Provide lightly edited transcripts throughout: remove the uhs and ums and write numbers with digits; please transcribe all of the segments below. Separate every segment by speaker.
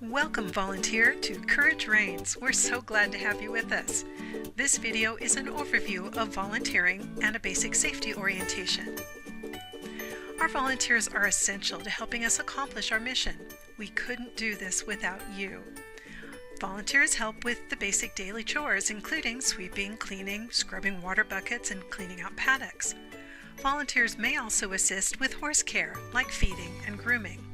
Speaker 1: Welcome, volunteer, to Courage Reigns. We're so glad to have you with us. This video is an overview of volunteering and a basic safety orientation. Our volunteers are essential to helping us accomplish our mission. We couldn't do this without you. Volunteers help with the basic daily chores, including sweeping, cleaning, scrubbing water buckets, and cleaning out paddocks. Volunteers may also assist with horse care, like feeding and grooming.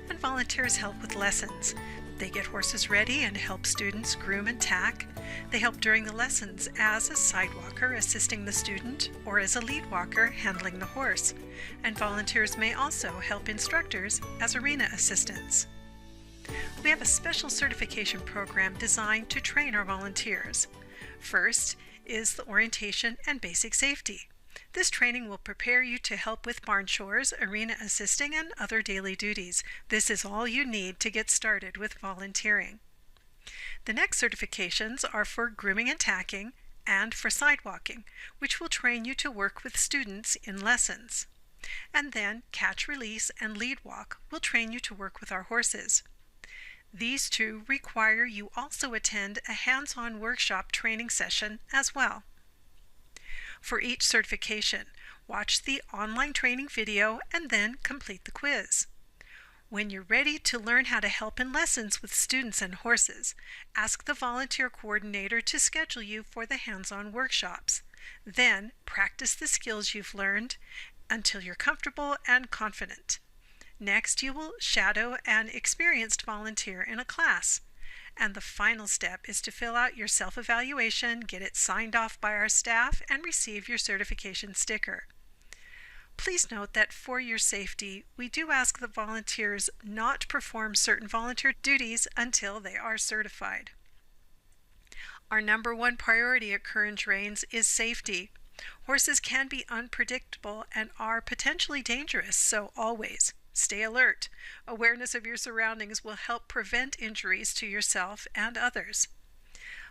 Speaker 1: And volunteers help with lessons. They get horses ready and help students groom and tack. They help during the lessons as a sidewalker assisting the student or as a lead walker handling the horse. And volunteers may also help instructors as arena assistants. We have a special certification program designed to train our volunteers. First is the orientation and basic safety. This training will prepare you to help with barn chores, arena assisting, and other daily duties. This is all you need to get started with volunteering. The next certifications are for grooming and tacking and for sidewalking, which will train you to work with students in lessons. And then catch, release, and lead walk will train you to work with our horses. These two require you also attend a hands-on workshop training session as well. For each certification, watch the online training video and then complete the quiz. When you're ready to learn how to help in lessons with students and horses, ask the volunteer coordinator to schedule you for the hands-on workshops. Then practice the skills you've learned until you're comfortable and confident. Next, you will shadow an experienced volunteer in a class. And the final step is to fill out your self-evaluation, get it signed off by our staff, and receive your certification sticker. Please note that for your safety, we do ask the volunteers not perform certain volunteer duties until they are certified. Our number one priority at Courage Reigns is safety. Horses can be unpredictable and are potentially dangerous, so always stay alert. Awareness of your surroundings will help prevent injuries to yourself and others.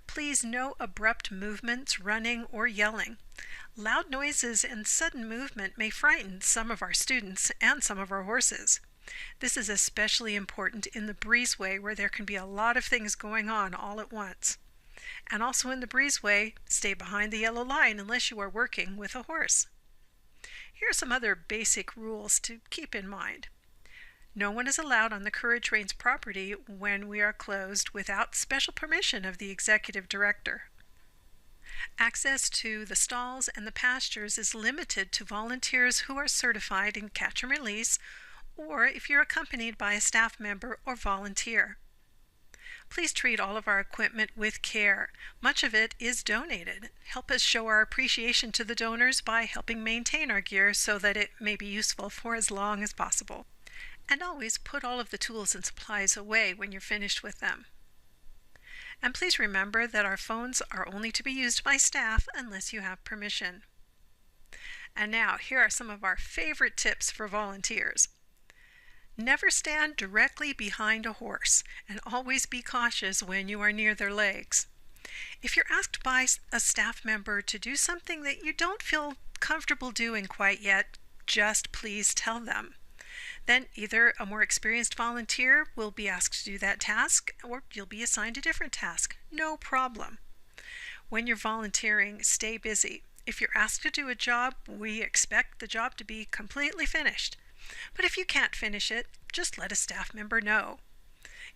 Speaker 1: Please, no abrupt movements, running, or yelling. Loud noises and sudden movement may frighten some of our students and some of our horses. This is especially important in the breezeway where there can be a lot of things going on all at once. And also in the breezeway, stay behind the yellow line unless you are working with a horse. Here are some other basic rules to keep in mind. No one is allowed on the Courage Reigns property when we are closed without special permission of the executive director. Access to the stalls and the pastures is limited to volunteers who are certified in catch and release, or if you're accompanied by a staff member or volunteer. Please treat all of our equipment with care. Much of it is donated. Help us show our appreciation to the donors by helping maintain our gear so that it may be useful for as long as possible. And always put all of the tools and supplies away when you're finished with them. And please remember that our phones are only to be used by staff unless you have permission. And now, here are some of our favorite tips for volunteers. Never stand directly behind a horse, and always be cautious when you are near their legs. If you're asked by a staff member to do something that you don't feel comfortable doing quite yet, just please tell them. Then either a more experienced volunteer will be asked to do that task, or you'll be assigned a different task. No problem. When you're volunteering, stay busy. If you're asked to do a job, we expect the job to be completely finished. But if you can't finish it, just let a staff member know.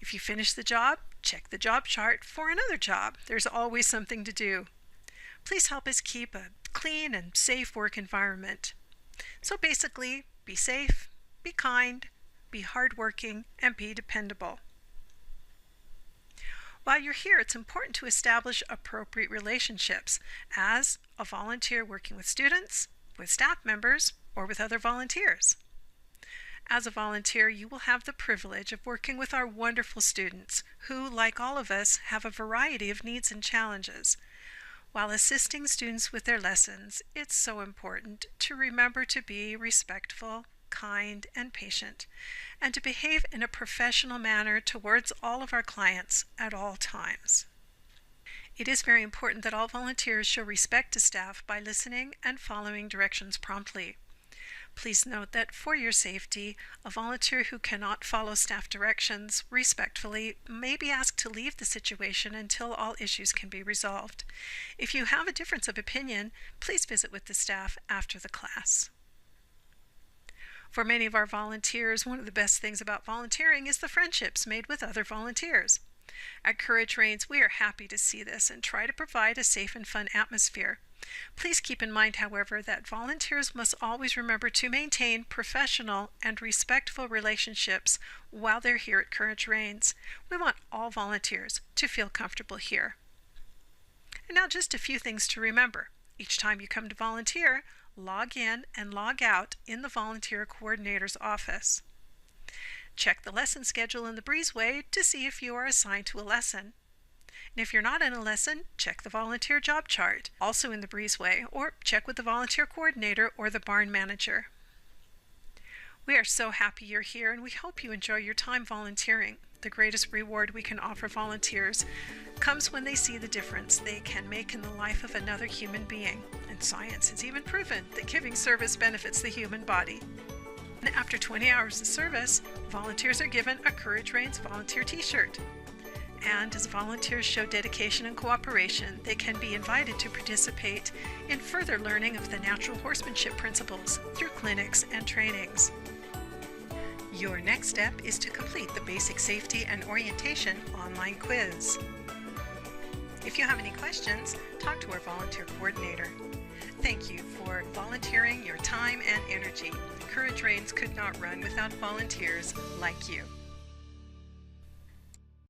Speaker 1: If you finish the job, check the job chart for another job. There's always something to do. Please help us keep a clean and safe work environment. So basically, be safe, be kind, be hardworking, and be dependable. While you're here, it's important to establish appropriate relationships as a volunteer working with students, with staff members, or with other volunteers. As a volunteer, you will have the privilege of working with our wonderful students who, like all of us, have a variety of needs and challenges. While assisting students with their lessons, it's so important to remember to be respectful, kind, and patient, and to behave in a professional manner towards all of our clients at all times. It is very important that all volunteers show respect to staff by listening and following directions promptly. Please note that for your safety, a volunteer who cannot follow staff directions respectfully may be asked to leave the situation until all issues can be resolved. If you have a difference of opinion, please visit with the staff after the class. For many of our volunteers, one of the best things about volunteering is the friendships made with other volunteers. At Courage Reigns, we are happy to see this and try to provide a safe and fun atmosphere. Please keep in mind, however, that volunteers must always remember to maintain professional and respectful relationships while they're here at Courage Reigns. We want all volunteers to feel comfortable here. And now just a few things to remember. Each time you come to volunteer, log in and log out in the volunteer coordinator's office. Check the lesson schedule in the breezeway to see if you are assigned to a lesson. And if you're not in a lesson, check the volunteer job chart, also in the breezeway, or check with the volunteer coordinator or the barn manager. We are so happy you're here, and we hope you enjoy your time volunteering. The greatest reward we can offer volunteers comes when they see the difference they can make in the life of another human being. And science has even proven that giving service benefits the human body. And after 20 hours of service, volunteers are given a Courage Reigns volunteer t-shirt. And as volunteers show dedication and cooperation, they can be invited to participate in further learning of the natural horsemanship principles through clinics and trainings. Your next step is to complete the Basic Safety and Orientation online quiz. If you have any questions, talk to our volunteer coordinator. Thank you for volunteering your time and energy. Courage Reigns could not run without volunteers like you.